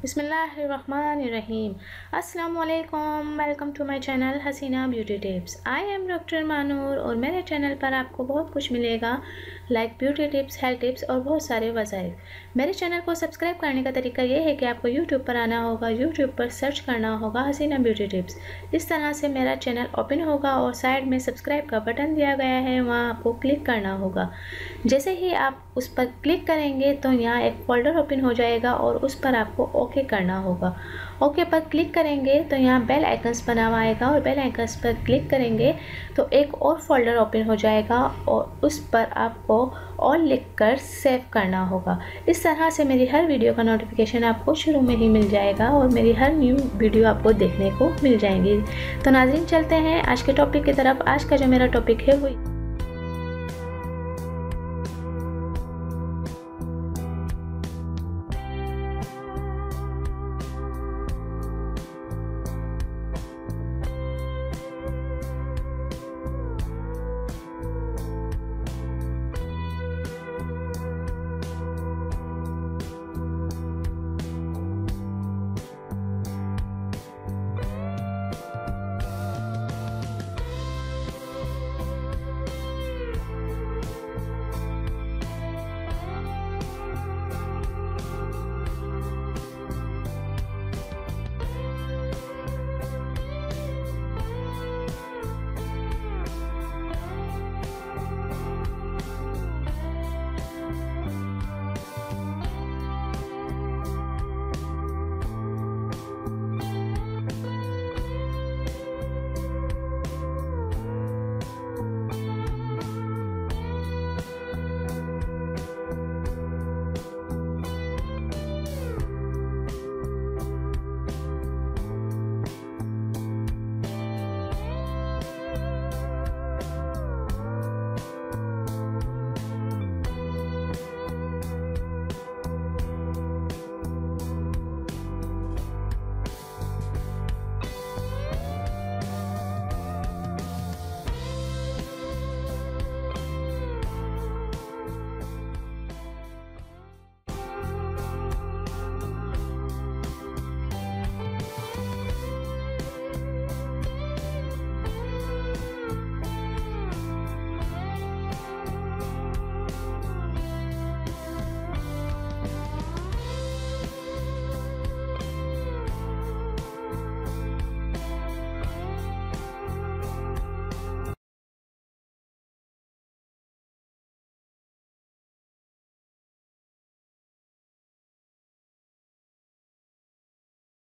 बिस्मिल्लाहिर्रहमानिर्रहीम। अस्सलाम वालेकुम, welcome to my channel Haseena beauty tips. I am doctor Manoor और मेरे चैनल पर आपको बहुत कुछ मिलेगा, like beauty tips, health tips और बहुत सारे वज़ाइफ। मेरे चैनल को सब्सक्राइब करने का तरीका ये है कि आपको यूट्यूब पर आना होगा, यूट्यूब पर सर्च करना होगा हसीना ब्यूटी टिप्स। इस तरह से मेरा चैनल ओपन होगा और साइड में सब्सक्राइब का बटन दिया गया है, वहाँ आपको क्लिक करना होगा। जैसे ही आप उस पर क्लिक करेंगे तो यहाँ एक फ़ोल्डर ओपन हो जाएगा और उस पर आपको ओके करना होगा। ओके पर क्लिक करेंगे तो यहाँ बेल आइकन्स बना हुआ आएगा और बेल आइकन्स पर क्लिक करेंगे तो एक और फोल्डर ओपन हो जाएगा और उस पर आपको ऑल लिखकर सेव करना होगा। इस तरह से मेरी हर वीडियो का नोटिफिकेशन आपको शुरू में ही मिल जाएगा और मेरी हर न्यू वीडियो आपको देखने को मिल जाएंगी। तो नाज़रीन, चलते हैं आज के टॉपिक की तरफ। आज का जो मेरा टॉपिक है वो